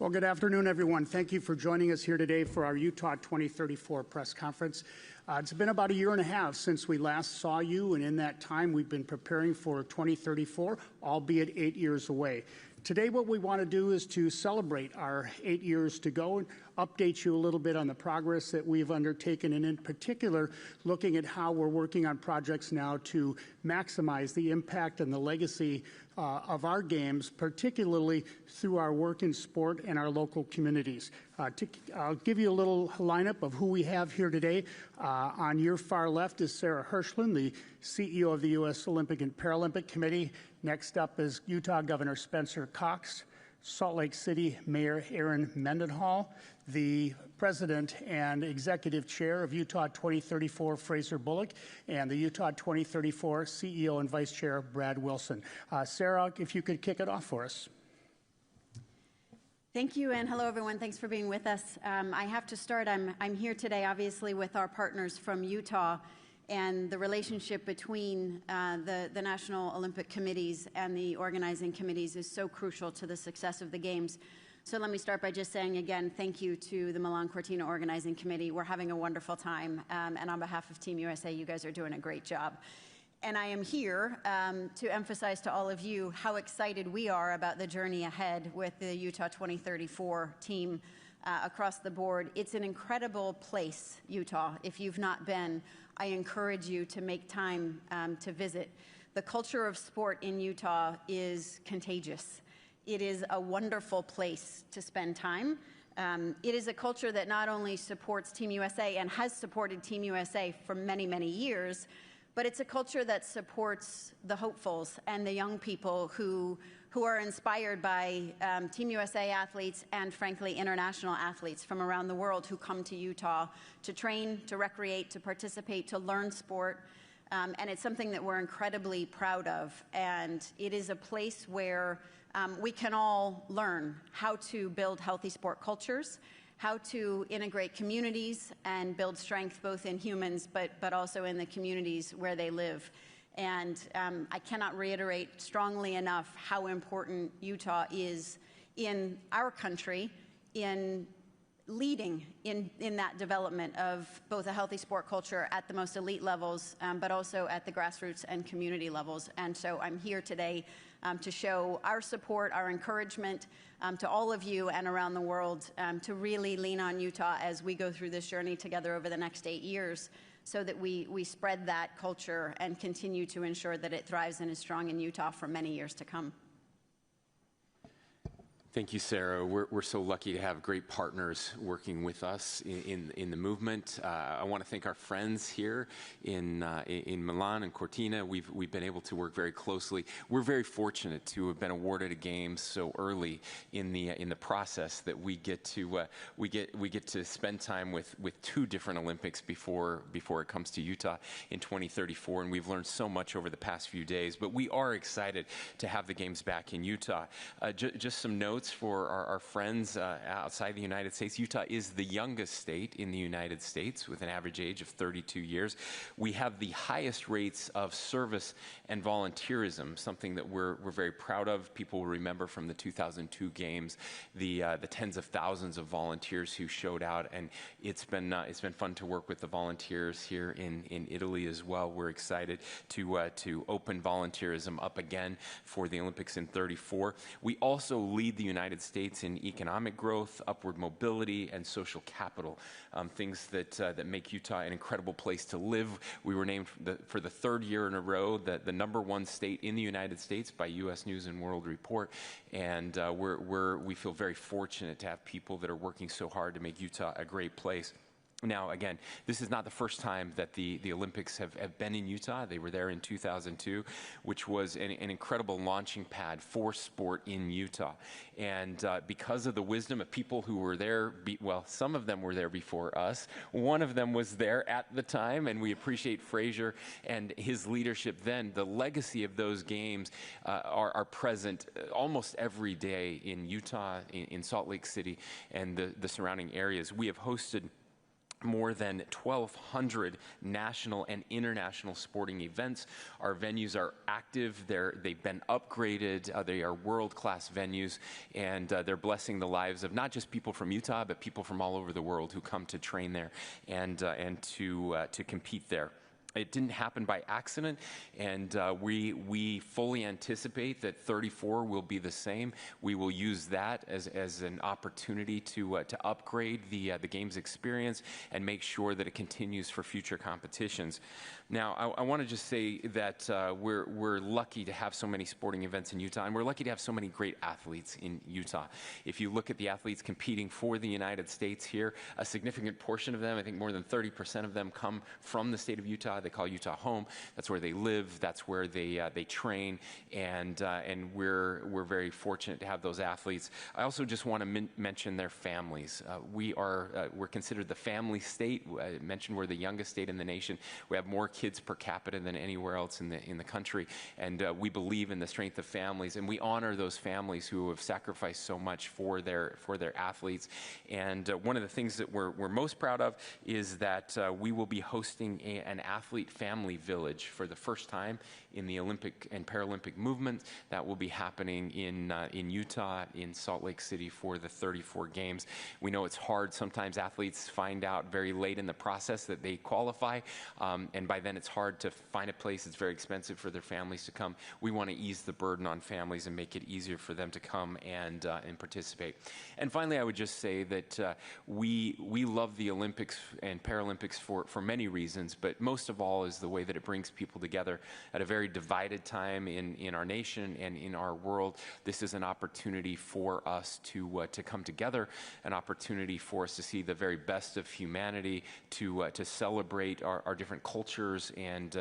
Well, good afternoon, everyone. Thank you for joining us here today for our Utah 2034 press conference. It's been about a year and a half since we last saw you, and in that time we've been preparing for 2034, albeit 8 years away. Today what we want to do is to celebrate our 8 years to go and update you a little bit on the progress that we've undertaken, and in particular looking at how we're working on projects now to maximize the impact and the legacy of our games, particularly through our work in sport and our local communities. I'll give you a little lineup of who we have here today. On your far left is Sarah Hirschland, the CEO of the U.S. Olympic and Paralympic Committee. Next up is Utah Governor Spencer Cox, Salt Lake City Mayor Aaron Mendenhall, the President and Executive Chair of Utah 2034, Fraser Bullock, and the Utah 2034 CEO and Vice Chair, Brad Wilson. Sarah, if you could kick it off for us. Thank you, and hello, everyone. Thanks for being with us. I have to start. I'm here today, obviously, with our partners from Utah, and the relationship between the National Olympic Committees and the organizing committees is so crucial to the success of the Games. So let me start by just saying again, thank you to the Milan Cortina Organizing Committee. We're having a wonderful time, and on behalf of Team USA, you guys are doing a great job. And I am here to emphasize to all of you how excited we are about the journey ahead with the Utah 2034 team across the board. It's an incredible place, Utah. If you've not been, I encourage you to make time to visit. The culture of sport in Utah is contagious. It is a wonderful place to spend time. It is a culture that not only supports Team USA and has supported Team USA for many, many years, but it's a culture that supports the hopefuls and the young people who are inspired by Team USA athletes and, frankly, international athletes from around the world who come to Utah to train, to recreate, to participate, to learn sport. And it's something that we're incredibly proud of. And it is a place where we can all learn how to build healthy sport cultures, how to integrate communities and build strength both in humans but also in the communities where they live. And I cannot reiterate strongly enough how important Utah is in our country in leading in that development of both a healthy sport culture at the most elite levels, but also at the grassroots and community levels. And so I'm here today to show our support, our encouragement to all of you and around the world to really lean on Utah as we go through this journey together over the next 8 years, so that we spread that culture and continue to ensure that it thrives and is strong in Utah for many years to come. Thank you, Sarah. We're so lucky to have great partners working with us in the movement. I want to thank our friends here in Milan and Cortina. We've been able to work very closely. We're very fortunate to have been awarded a Games so early in the process that we get to spend time with two different Olympics before it comes to Utah in 2034, and we've learned so much over the past few days. But we are excited to have the Games back in Utah. Just some notes for our friends outside the United States. Utah is the youngest state in the United States with an average age of 32 years. We have the highest rates of service and volunteerism, something that we're very proud of. People will remember from the 2002 Games the tens of thousands of volunteers who showed out, and it's been fun to work with the volunteers here in Italy as well. We're excited to open volunteerism up again for the Olympics in 34. We also lead the United States in economic growth, upward mobility, and social capital, things that make Utah an incredible place to live. We were named for the third year in a row the #1 state in the United States by U.S. News and World Report, and we feel very fortunate to have people that are working so hard to make Utah a great place. Now, again, this is not the first time that the Olympics have been in Utah. They were there in 2002, which was an incredible launching pad for sport in Utah. And because of the wisdom of people who were there, some of them were there before us. One of them was there at the time, and we appreciate Fraser and his leadership then. The legacy of those games are present almost every day in Utah, in Salt Lake City, and the surrounding areas. We have hosted more than 1,200 national and international sporting events. Our venues are active. They've been upgraded. They are world-class venues, and they're blessing the lives of not just people from Utah, but people from all over the world who come to train there and to compete there. It didn't happen by accident, and we fully anticipate that 34 will be the same. We will use that as an opportunity to upgrade the game's experience and make sure that it continues for future competitions. Now, I want to just say that we're lucky to have so many sporting events in Utah, and we're lucky to have so many great athletes in Utah. If you look at the athletes competing for the United States here, a significant portion of them, I think more than 30% of them, come from the state of Utah. They call Utah home. That's where they live. That's where they train, and we're very fortunate to have those athletes. I also just want to mention their families. We're considered the family state. I mentioned we're the youngest state in the nation. We have more kids per capita than anywhere else in the country, and we believe in the strength of families, and we honor those families who have sacrificed so much for their athletes. And one of the things that we're most proud of is that we will be hosting an athlete family village for the first time in the Olympic and Paralympic movement. That will be happening in Utah, in Salt Lake City, for the 34 games. We know it's hard. Sometimes athletes find out very late in the process that they qualify, and by then it's hard to find a place. It's very expensive for their families to come. We want to ease the burden on families and make it easier for them to come and participate. And finally, I would just say that we love the Olympics and Paralympics for many reasons, but most of all is the way that it brings people together at a very divided time in our nation and in our world. This is an opportunity for us to come together, an opportunity for us to see the very best of humanity, to celebrate our different cultures and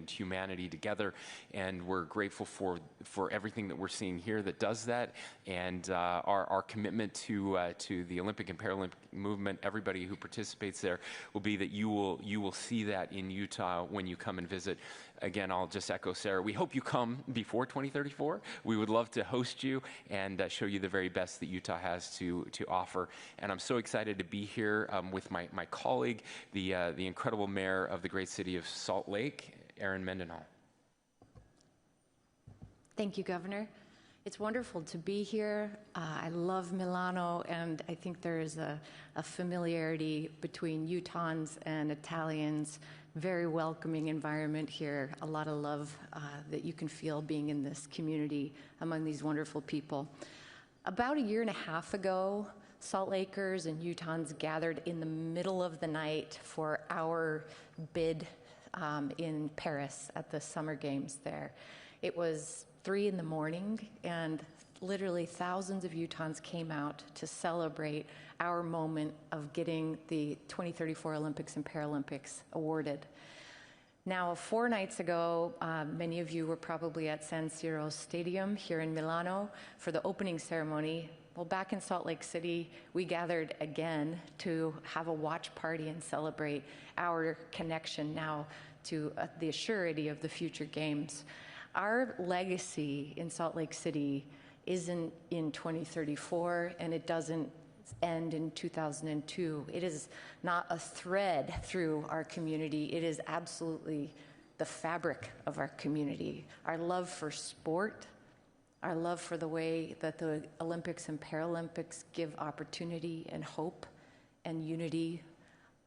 humanity together. And we're grateful for everything that we're seeing here that does that, and our commitment to the Olympic and Paralympic movement. Everybody who participates there will be that you will see that in Utah when you come and visit. Again, I'll just echo Sarah. We hope you come before 2034. We would love to host you and show you the very best that Utah has to offer. And I'm so excited to be here with my colleague, the incredible mayor of the great city of Salt Lake, Erin Mendenhall. Thank you, Governor. It's wonderful to be here. I love Milano, and I think there is a familiarity between Utahns and Italians. Very welcoming environment here. A lot of love that you can feel being in this community among these wonderful people. About a year and a half ago, Salt Lakers and Utahns gathered in the middle of the night for our bid in Paris at the Summer Games there. It was 3 in the morning, and literally thousands of Utahns came out to celebrate our moment of getting the 2034 Olympics and Paralympics awarded. Now, 4 nights ago, many of you were probably at San Siro Stadium here in Milano for the opening ceremony. Well, back in Salt Lake City, we gathered again to have a watch party and celebrate our connection now to the assurity of the future games. Our legacy in Salt Lake City isn't in 2034, and it doesn't end in 2002. It is not a thread through our community. It is absolutely the fabric of our community. Our love for sport, our love for the way that the Olympics and Paralympics give opportunity and hope and unity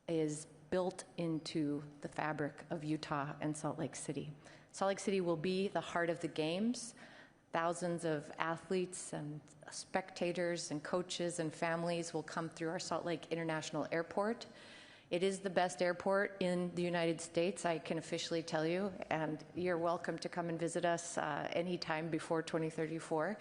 is built into the fabric of Utah and Salt Lake City. Salt Lake City will be the heart of the games. Thousands of athletes and spectators and coaches and families will come through our Salt Lake International Airport. It is the best airport in the United States, I can officially tell you, and you're welcome to come and visit us anytime before 2034.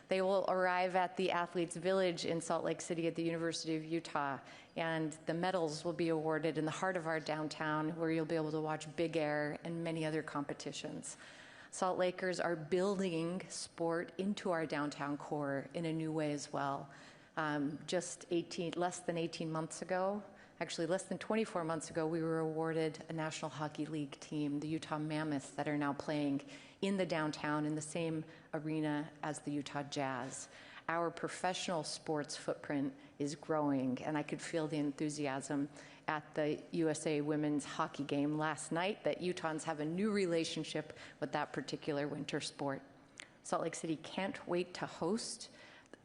They will arrive at the Athletes Village in Salt Lake City at the University of Utah, and the medals will be awarded in the heart of our downtown, where you'll be able to watch Big Air and many other competitions. Salt Lakers are building sport into our downtown core in a new way as well. Less than 18 months ago, actually less than 24 months ago, we were awarded a National Hockey League team, the Utah Mammoths, that are now playing in the downtown in the same arena as the Utah Jazz. our professional sports footprint is growing, and I could feel the enthusiasm at the USA women's hockey game last night that Utahns have a new relationship with that particular winter sport. Salt Lake City can't wait to host.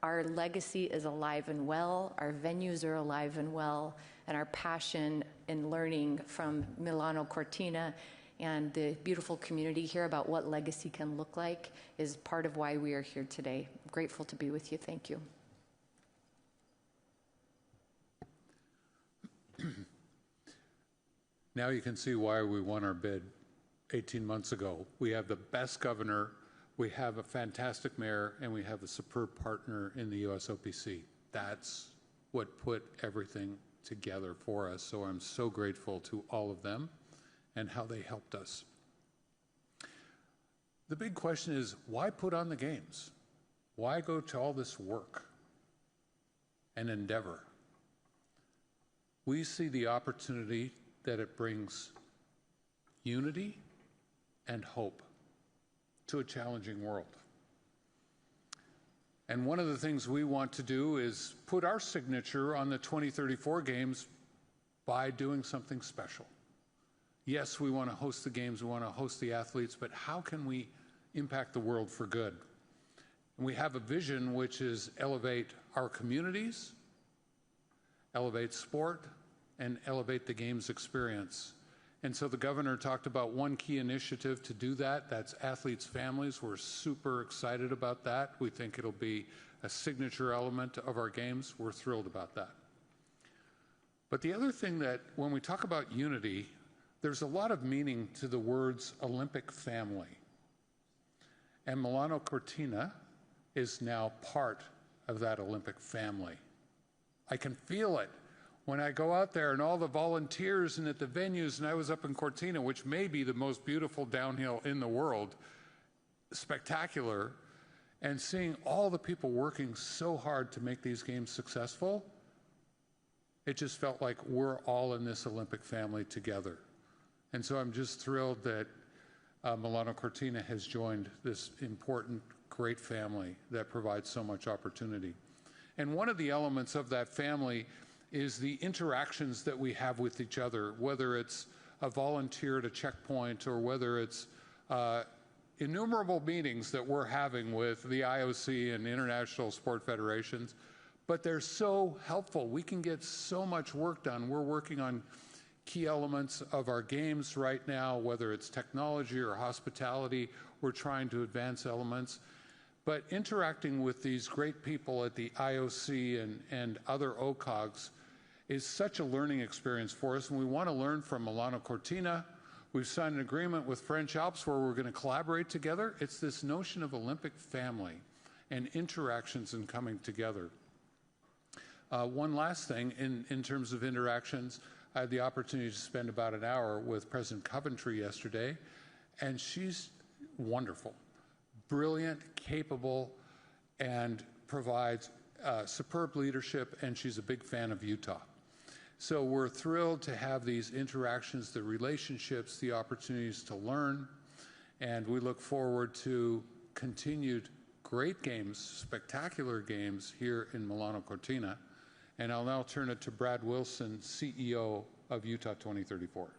Our legacy is alive and well, our venues are alive and well, and our passion in learning from Milano Cortina and the beautiful community here about what legacy can look like is part of why we are here today. I'm grateful to be with you. Thank you. Now you can see why we won our bid 18 months ago. We have the best governor, we have a fantastic mayor, and we have a superb partner in the USOPC. That's what put everything together for us. So I'm so grateful to all of them and how they helped us. The big question is, why put on the games? Why go to all this work and endeavor? We see the opportunity that it brings unity and hope to a challenging world. And one of the things we want to do is put our signature on the 2034 games by doing something special. Yes, we want to host the games, we want to host the athletes, but how can we impact the world for good? And we have a vision which is elevate our communities, elevate sport, and elevate the games experience. And so the governor talked about one key initiative to do that. That's athletes' families. We're super excited about that. We think it'll be a signature element of our games. We're thrilled about that. But the other thing that when we talk about unity, there's a lot of meaning to the words Olympic family. And Milano Cortina is now part of that Olympic family. I can feel it when I go out there and all the volunteers and at the venues, and I was up in Cortina, which may be the most beautiful downhill in the world, spectacular, and seeing all the people working so hard to make these games successful, it just felt like we're all in this Olympic family together. And so I'm just thrilled that Milano Cortina has joined this important, great family that provides so much opportunity. And one of the elements of that family is the interactions that we have with each other, whether it's a volunteer at a checkpoint or whether it's innumerable meetings that we're having with the IOC and international sport federations, but they're so helpful. We can get so much work done. We're working on key elements of our games right now, whether it's technology or hospitality. We're trying to advance elements. But interacting with these great people at the IOC and other OCOGs is such a learning experience for us, and we want to learn from Milano Cortina. We've signed an agreement with French Alps where we're going to collaborate together. It's this notion of Olympic family and interactions and coming together. One last thing in terms of interactions, I had the opportunity to spend about an hour with President Coventry yesterday, and she's wonderful, brilliant, capable, and provides superb leadership, and she's a big fan of Utah. So we're thrilled to have these interactions, the relationships, the opportunities to learn, and we look forward to continued great games, spectacular games here in Milano Cortina. And I'll now turn it to Brad Wilson, CEO of Utah 2034.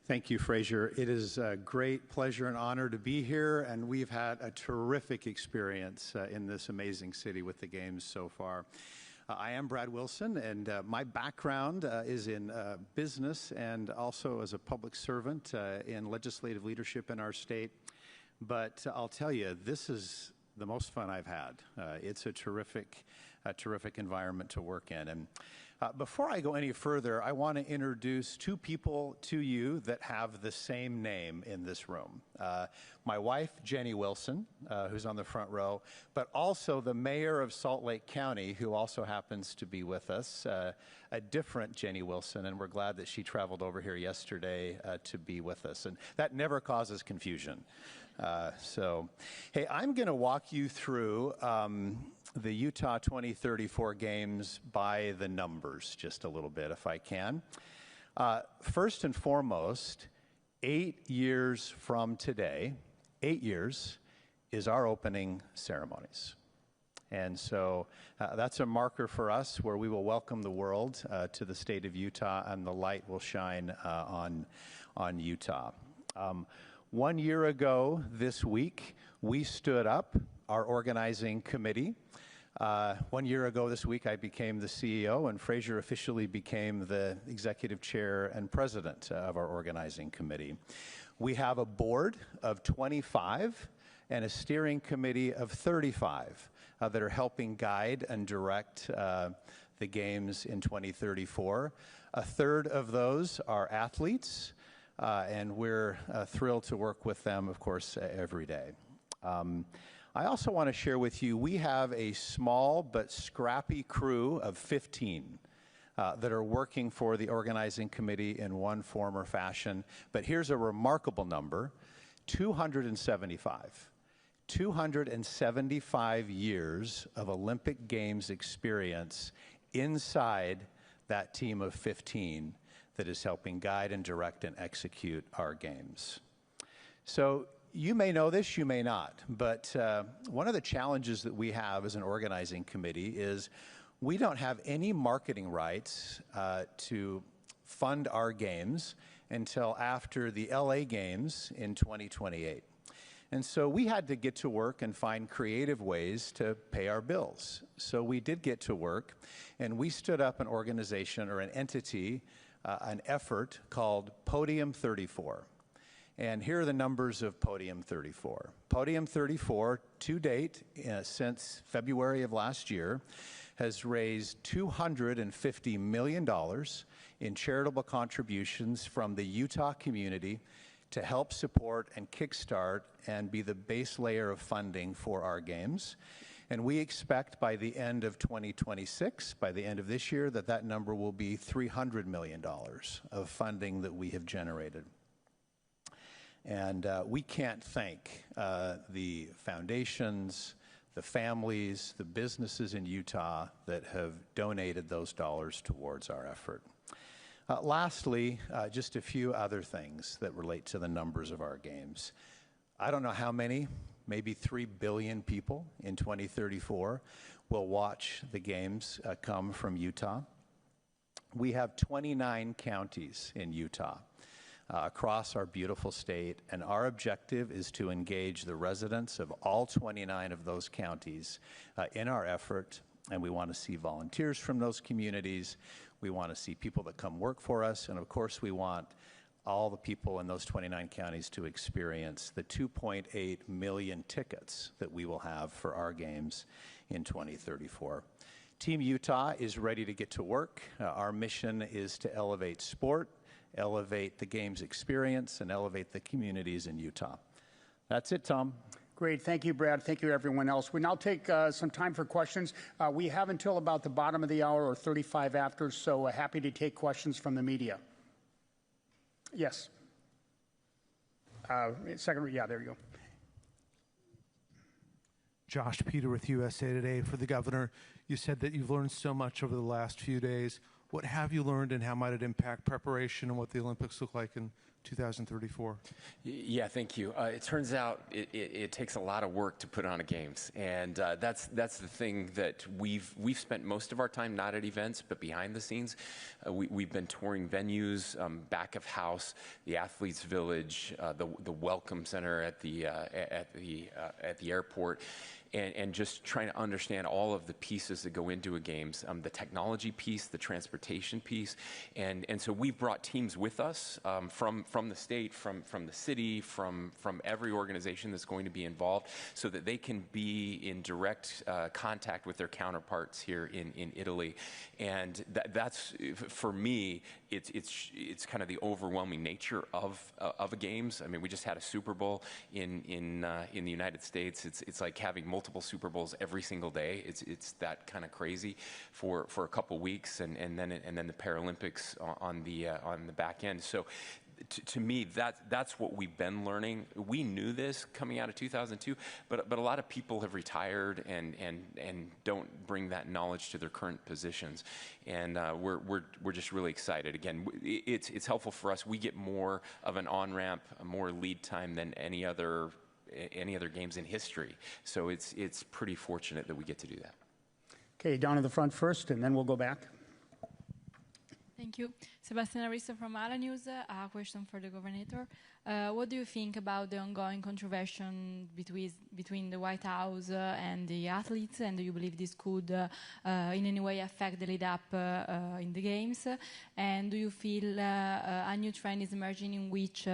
Thank you, Fraser. It is a great pleasure and honor to be here, and we've had a terrific experience in this amazing city with the games so far. I am Brad Wilson, and my background is in business and also as a public servant in legislative leadership in our state. But I'll tell you, this is the most fun I've had. It's a terrific environment to work in. And before I go any further, I want to introduce two people to you that have the same name in this room. My wife, Jenny Wilson, who's on the front row, but also the mayor of Salt Lake County, who also happens to be with us, a different Jenny Wilson, and we're glad that she traveled over here yesterday to be with us. And that never causes confusion. Hey, I'm going to walk you through the Utah 2034 games by the numbers just a little bit, if I can. First and foremost, 8 years from today, 8 years, is our opening ceremonies. And so that's a marker for us where we will welcome the world to the state of Utah, and the light will shine on Utah. 1 year ago this week, we stood up our organizing committee. 1 year ago this week, I became the CEO, and Fraser officially became the executive chair and president of our organizing committee. We have a board of 25 and a steering committee of 35 that are helping guide and direct the games in 2034. A third of those are athletes, and we're thrilled to work with them, of course, every day. I also want to share with you, we have a small but scrappy crew of 15 that are working for the organizing committee in one form or fashion. But here's a remarkable number, 275. 275 years of Olympic Games experience inside that team of 15 that is helping guide and direct and execute our games. So you may know this, you may not, but one of the challenges that we have as an organizing committee is we don't have any marketing rights to fund our games until after the LA Games in 2028. And so we had to get to work and find creative ways to pay our bills. So we did get to work, and we stood up an organization or an entity, an effort called Podium 34. And here are the numbers of Podium 34. Podium 34, to date, since February of last year, has raised $250 million in charitable contributions from the Utah community to help support and kickstart and be the base layer of funding for our games. And we expect by the end of 2026, by the end of this year, that that number will be $300 million of funding that we have generated. And we can't thank the foundations, the families, the businesses in Utah that have donated those dollars towards our effort. Lastly, just a few other things that relate to the numbers of our games. I don't know how many, maybe 3 billion people in 2034 will watch the games come from Utah. We have 29 counties in Utah across our beautiful state, and our objective is to engage the residents of all 29 of those counties in our effort, and we want to see volunteers from those communities. We want to see people that come work for us, and of course we want all the people in those 29 counties to experience the 2.8 million tickets that we will have for our games in 2034. Team Utah is ready to get to work. Our mission is to elevate sport, elevate the games experience, and elevate the communities in Utah. That's it, Tom. Great. Thank you, Brad. Thank you, everyone else. We now take some time for questions. We have until about the bottom of the hour or 35 after, so happy to take questions from the media. Yes. Second, yeah, there you go. Josh Peter with USA Today. For the governor, you said that you've learned so much over the last few days. What have you learned, and how might it impact preparation and what the Olympics look like in 2034? Yeah, thank you. It turns out it takes a lot of work to put on a games, and that's the thing that we've spent most of our time not at events but behind the scenes. We've been touring venues, back of house, the athletes' village, the welcome center at the airport. And just trying to understand all of the pieces that go into a games, the technology piece, the transportation piece, and so we've brought teams with us from the state, from the city, from every organization that's going to be involved, so that they can be in direct contact with their counterparts here in Italy, and that's for me. It's kind of the overwhelming nature of a games. I mean, we just had a Super Bowl in the United States. It's like having multiple Super Bowls every single day. It's that kind of crazy for a couple weeks, and then the Paralympics on the back end. So to me, that's what we've been learning. We knew this coming out of 2002, but a lot of people have retired and don't bring that knowledge to their current positions, and we're just really excited. Again, it's helpful for us. We get more of an on-ramp, more lead time than any other any other games in history. So it's pretty fortunate that we get to do that. Okay, down in the front first, and then we'll go back. Thank you. Sebastian Arista from Ala News. A question for the governor. What do you think about the ongoing controversy between the White House and the athletes, and do you believe this could in any way affect the lead-up in the games? And do you feel a new trend is emerging in which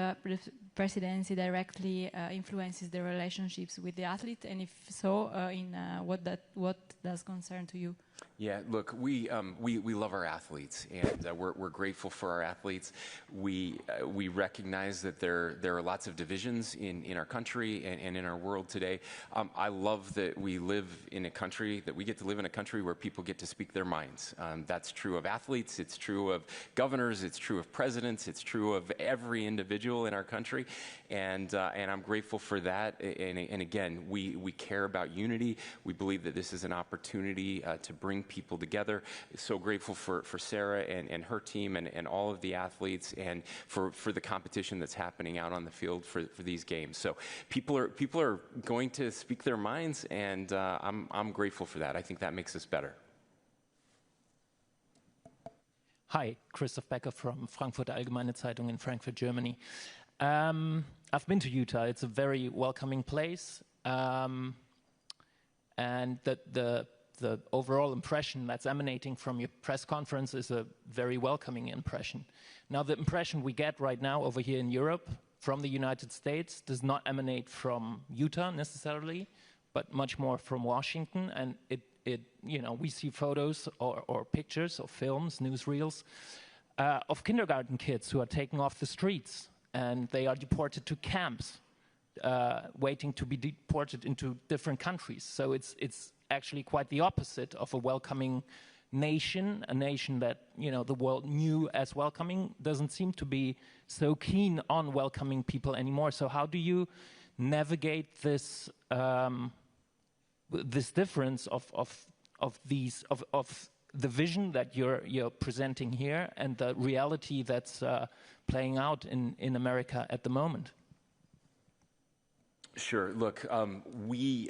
presidency directly influences the relationships with the athlete, and if so, in what does concern to you? Yeah, look, we love our athletes, and we're grateful for our athletes. We recognize that there are lots of divisions in our country and in our world today. I love that we live in a country, that we get to live in a country where people get to speak their minds. That's true of athletes, it's true of governors, it's true of presidents, it's true of every individual in our country, and I'm grateful for that. And again, we care about unity. We believe that this is an opportunity to bring people together. So grateful for Sarah and her team and all of the athletes, and for the competition that's happening out on the field for these games. So people are going to speak their minds, and I'm grateful for that. I think that makes us better. Hi, Christoph Becker from Frankfurter Allgemeine Zeitung in Frankfurt, Germany. I've been to Utah. It's a very welcoming place, and the overall impression that's emanating from your press conference is a very welcoming impression. Now, the impression we get right now over here in Europe from the United States does not emanate from Utah necessarily, but much more from Washington. And we see photos or pictures or films, newsreels, of kindergarten kids who are taken off the streets, and they are deported to camps, waiting to be deported into different countries. So it's actually quite the opposite of a welcoming nation, a nation that the world knew as welcoming, doesn't seem to be so keen on welcoming people anymore. So how do you navigate this this difference of the vision that you're presenting here and the reality that's playing out in America at the moment? Sure. Look, we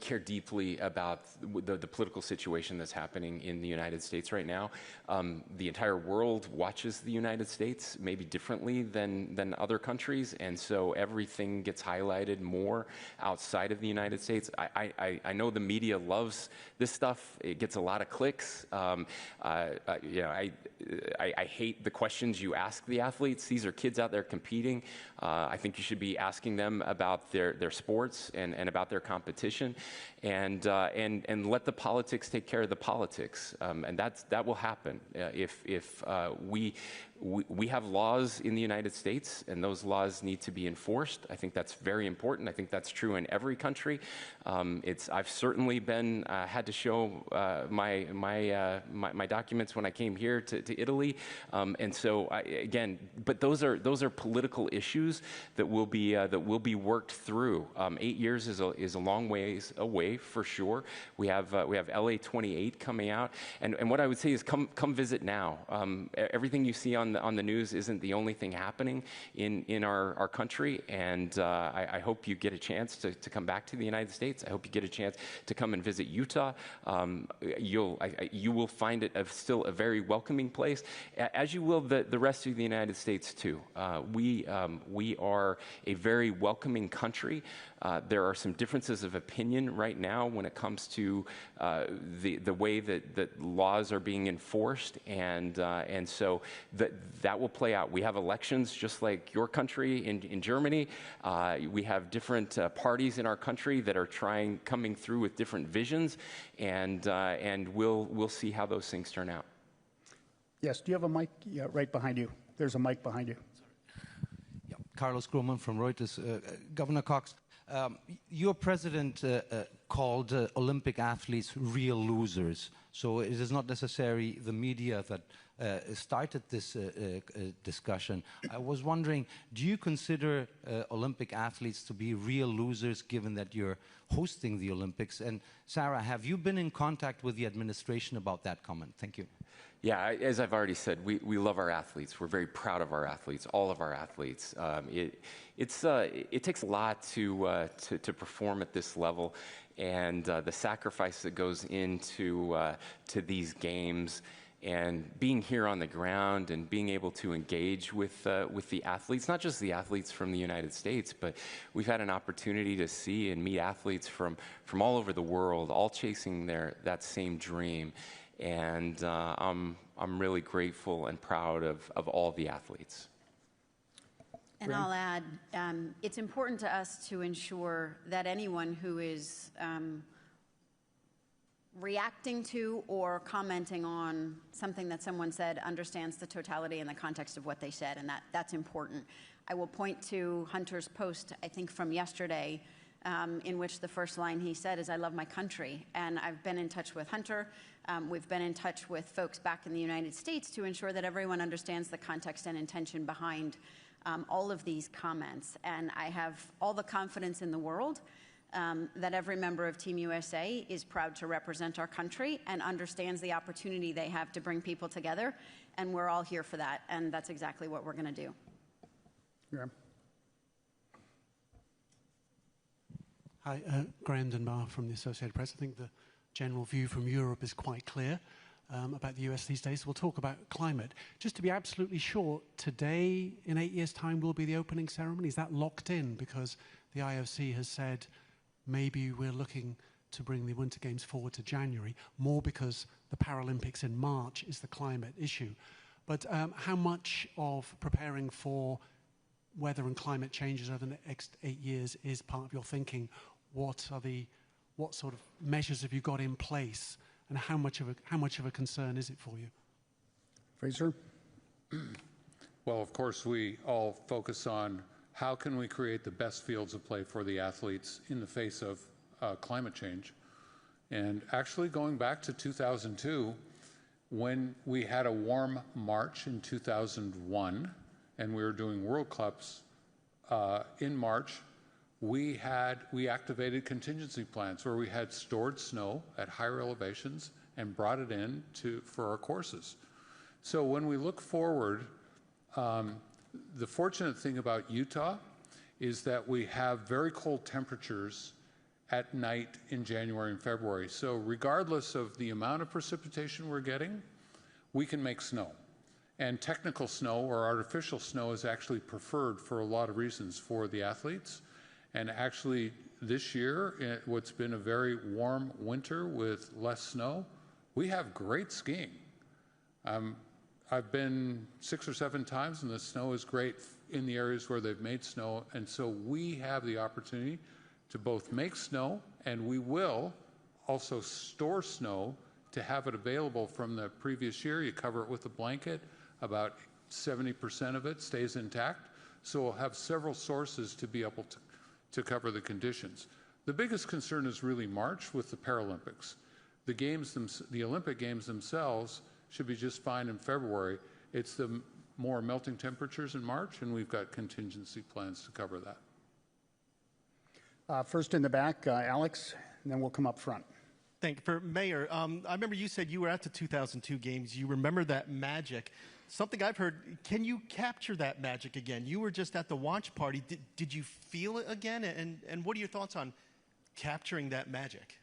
care deeply about the political situation that's happening in the United States right now. The entire world watches the United States maybe differently than other countries, and so everything gets highlighted more outside of the United States. I know the media loves this stuff. It gets a lot of clicks. I hate the questions you ask the athletes. These are kids out there competing. I think you should be asking them about their sports and about their competition, and let the politics take care of the politics, and that will happen if we have laws in the United States, and those laws need to be enforced. I think that's very important. I think that's true in every country. I've certainly had to show my documents when I came here to Italy, and so but those are political issues that will be worked through. 8 years is a long ways away for sure. We have LA 28 coming out, and what I would say is come visit now. Everything you see on the news isn't the only thing happening in our country, and I hope you get a chance to come back to the United States. I hope you get a chance to come and visit Utah. You will find it still a very welcoming place, as you will the rest of the United States too. We are a very welcoming country. There are some differences of opinion right now when it comes to the way that laws are being enforced, and so that will play out. We have elections just like your country in Germany. We have different parties in our country that are coming through with different visions, and we'll see how those things turn out. Yes, do you have a mic? Yeah, right behind you. There's a mic behind you. Yeah, Carlos Groman from Reuters. Governor Cox, your president called Olympic athletes real losers. So it is not necessarily the media that started this discussion. I was wondering, do you consider Olympic athletes to be real losers given that you're hosting the Olympics? And Sarah, have you been in contact with the administration about that comment? Thank you. Yeah, as I've already said, we love our athletes. We're very proud of our athletes, all of our athletes. It takes a lot to perform at this level, and the sacrifice that goes into to these games, and being here on the ground and being able to engage with the athletes, not just the athletes from the United States, but we've had an opportunity to see and meet athletes from all over the world, all chasing that same dream. And I'm really grateful and proud of all the athletes. And I'll add, it's important to us to ensure that anyone who is reacting to or commenting on something that someone said understands the totality and the context of what they said, and that's important. I will point to Hunter's post, I think from yesterday, in which the first line he said is, "I love my country." And I've been in touch with Hunter. We've been in touch with folks back in the United States to ensure that everyone understands the context and intention behind all of these comments. And I have all the confidence in the world that every member of Team USA is proud to represent our country and understands the opportunity they have to bring people together. And we're all here for that. And that's exactly what we're going to do. Yeah. Hi, Graham Dunbar from the Associated Press. I think the general view from Europe is quite clear about the US these days. We'll talk about climate. Just to be absolutely sure, today, in 8 years' time, will be the opening ceremony. Is that locked in? Because the IOC has said maybe we're looking to bring the Winter Games forward to January, more because the Paralympics in March is the climate issue. But how much of preparing for weather and climate changes over the next 8 years is part of your thinking? What sort of measures have you got in place, and how much of a concern is it for you? Fraser? Well, of course, we all focus on how can we create the best fields of play for the athletes in the face of climate change. And actually going back to 2002, when we had a warm March in 2001, and we were doing World Cups in March, we activated contingency plans where we had stored snow at higher elevations and brought it in for our courses. So when we look forward, the fortunate thing about Utah is that we have very cold temperatures at night in January and February. So regardless of the amount of precipitation we're getting, we can make snow. And technical snow or artificial snow is actually preferred for a lot of reasons for the athletes. And actually this year, what's been a very warm winter with less snow, we have great skiing. I've been 6 or 7 times, and the snow is great in the areas where they've made snow. And so we have the opportunity to both make snow, and we will also store snow to have it available from the previous year. You cover it with a blanket. About 70% of it stays intact. So we'll have several sources to be able to cover the conditions. The biggest concern is really March with the Paralympics. The Olympic Games themselves should be just fine in February. It's the more melting temperatures in March, and we've got contingency plans to cover that. First in the back, Alex, and then we'll come up front. Thank you. For Mayor, I remember you said you were at the 2002 games. You remember that magic. Something I've heard, can you capture that magic again? You were just at the watch party. Did you feel it again? And what are your thoughts on capturing that magic?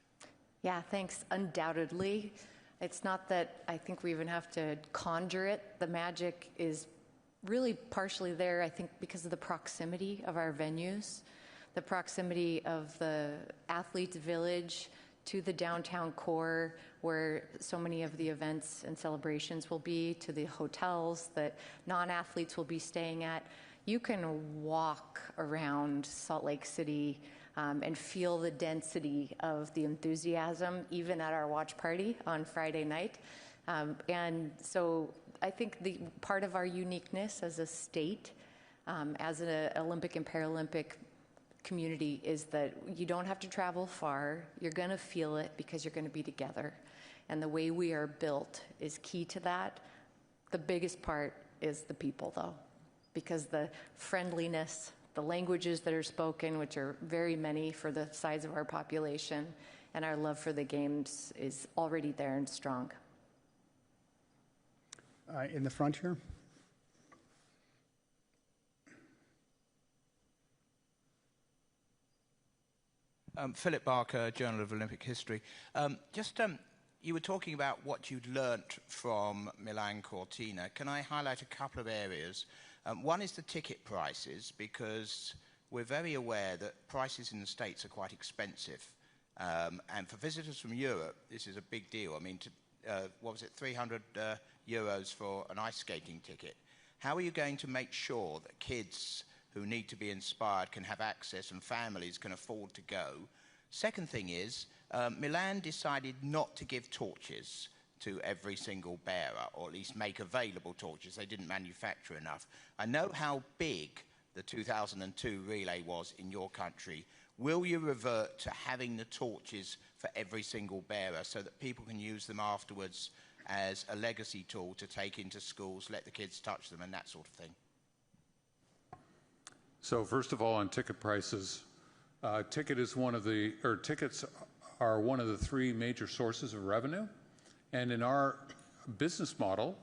Yeah, thanks. Undoubtedly. It's not that I think we even have to conjure it. The magic is really partially there, I think, because of the proximity of our venues, the proximity of the athletes' village to the downtown core where so many of the events and celebrations will be, to the hotels that non-athletes will be staying at. You can walk around Salt Lake City and feel the density of the enthusiasm, even at our watch party on Friday night. And so I think the part of our uniqueness as a state, as an Olympic and Paralympic community, is that you don't have to travel far. You're going to feel it because you're going to be together. And the way we are built is key to that. The biggest part is the people, though, because the friendliness, the languages that are spoken, which are very many for the size of our population, and our love for the games is already there and strong. In the front here. Philip Barker, Journal of Olympic History. You were talking about what you'd learnt from Milan Cortina. Can I highlight a couple of areas? One is the ticket prices, because we're very aware that prices in the States are quite expensive. And for visitors from Europe, this is a big deal. I mean, what was it, 300 euros for an ice skating ticket. How are you going to make sure that kids who need to be inspired can have access and families can afford to go? Second thing is, Milan decided not to give torches to every single bearer, or at least make available torches. They didn't manufacture enough. I know how big the 2002 relay was in your country. Will you revert to having the torches for every single bearer so that people can use them afterwards as a legacy tool to take into schools, let the kids touch them, and that sort of thing? So first of all, on ticket prices, tickets are one of the three major sources of revenue. And in our business model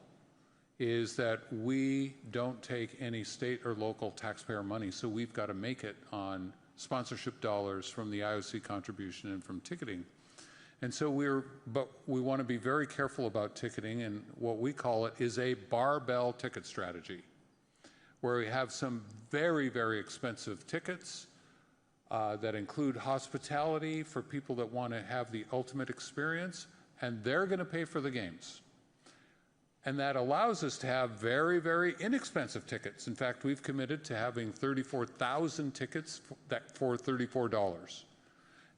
is that we don't take any state or local taxpayer money. So we've got to make it on sponsorship dollars from the IOC contribution and from ticketing. And so we want to be very careful about ticketing, and what we call it is a barbell ticket strategy, where we have some very, very expensive tickets that include hospitality for people that want to have the ultimate experience, and they're going to pay for the games. And that allows us to have very, very inexpensive tickets. In fact, we've committed to having 34,000 tickets for $34.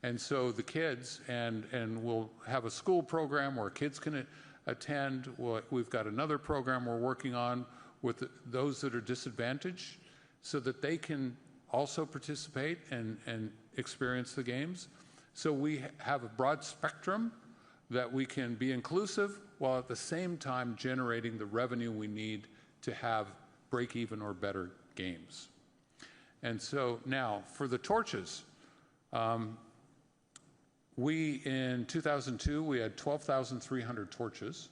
And so the kids, and we'll have a school program where kids can attend. We've got another program we're working on with those that are disadvantaged so that they can also participate and experience the games. So we have a broad spectrum that we can be inclusive while at the same time generating the revenue we need to have break-even or better games. And so now, for the torches, in 2002, we had 12,300 torches,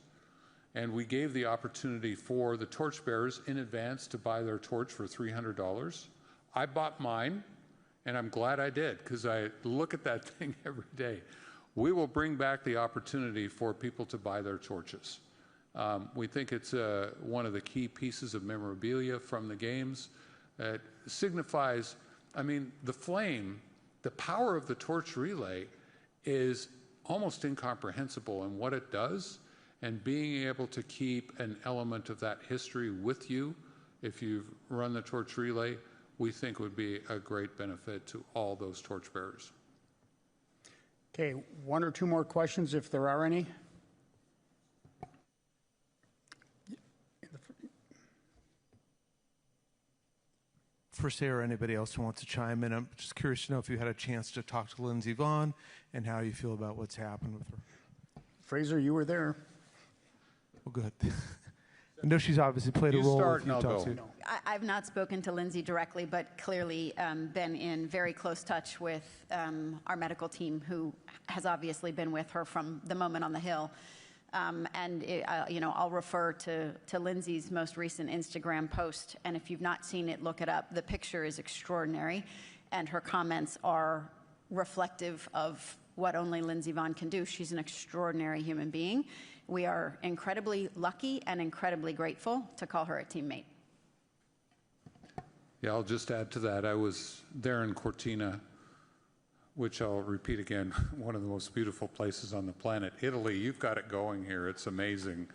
and we gave the opportunity for the torchbearers in advance to buy their torch for $300. I bought mine, and I'm glad I did, because I look at that thing every day. We will bring back the opportunity for people to buy their torches. We think it's one of the key pieces of memorabilia from the games. It signifies, I mean, the flame, the power of the torch relay is almost incomprehensible in what it does, and being able to keep an element of that history with you if you've run the torch relay, we think would be a great benefit to all those torchbearers. Okay, one or two more questions if there are any. For Sarah, anybody else who wants to chime in, I'm just curious to know if you had a chance to talk to Lindsey Vonn and how you feel about what's happened with her. Fraser, you were there. Well, good. I know she's obviously played a role with Utah too. I've not spoken to Lindsey directly, but clearly been in very close touch with our medical team, who has obviously been with her from the moment on the Hill. I'll refer to Lindsey's most recent Instagram post, and if you've not seen it, look it up. The picture is extraordinary, and her comments are reflective of what only Lindsey Vonn can do. She's an extraordinary human being. We are incredibly lucky and incredibly grateful to call her a teammate. Yeah, I'll just add to that. I was there in Cortina, which I'll repeat again, one of the most beautiful places on the planet. Italy, you've got it going here. It's amazing.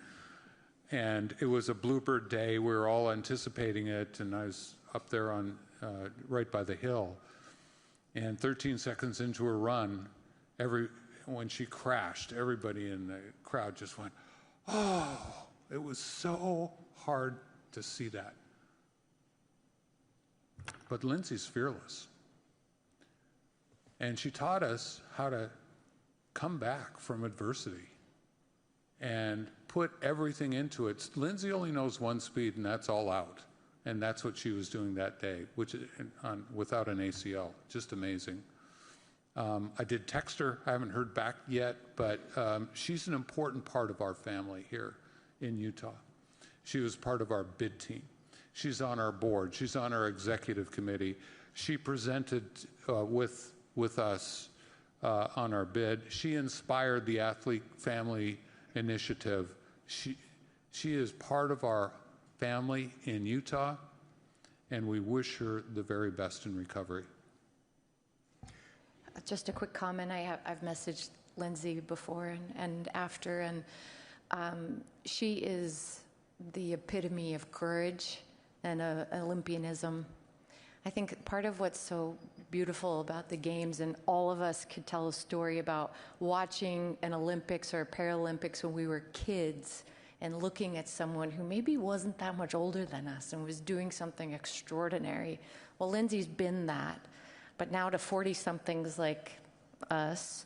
And it was a Bluebird day. We were all anticipating it, and I was up there on right by the hill. And 13 seconds into her run, when she crashed, everybody in the crowd just went, oh, it was so hard to see that. But Lindsey's fearless. And she taught us how to come back from adversity and put everything into it. Lindsay only knows one speed, and that's all out. And that's what she was doing that day, which without an ACL. Just amazing. I did text her. I haven't heard back yet, but she's an important part of our family here in Utah. She was part of our bid team. She's on our board. She's on our executive committee. She presented with us on our bid. She inspired the Athlete Family Initiative. She is part of our family in Utah, and we wish her the very best in recovery. Just a quick comment. I've messaged Lindsay before and after, and she is the epitome of courage and Olympianism. I think part of what's so beautiful about the Games, and all of us could tell a story about watching an Olympics or a Paralympics when we were kids and looking at someone who maybe wasn't that much older than us and was doing something extraordinary. Well, Lindsay's been that. But now to 40-somethings like us,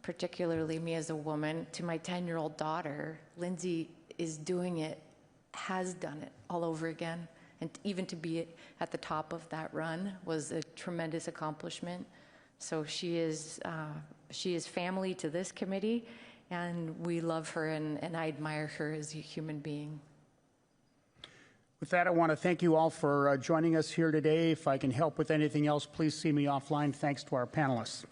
particularly me as a woman, to my 10-year-old daughter, Lindsay is doing it, has done it all over again. And even to be at the top of that run was a tremendous accomplishment. So she is family to this committee, and we love her, and I admire her as a human being. With that, I want to thank you all for joining us here today. If I can help with anything else, please see me offline. Thanks to our panelists.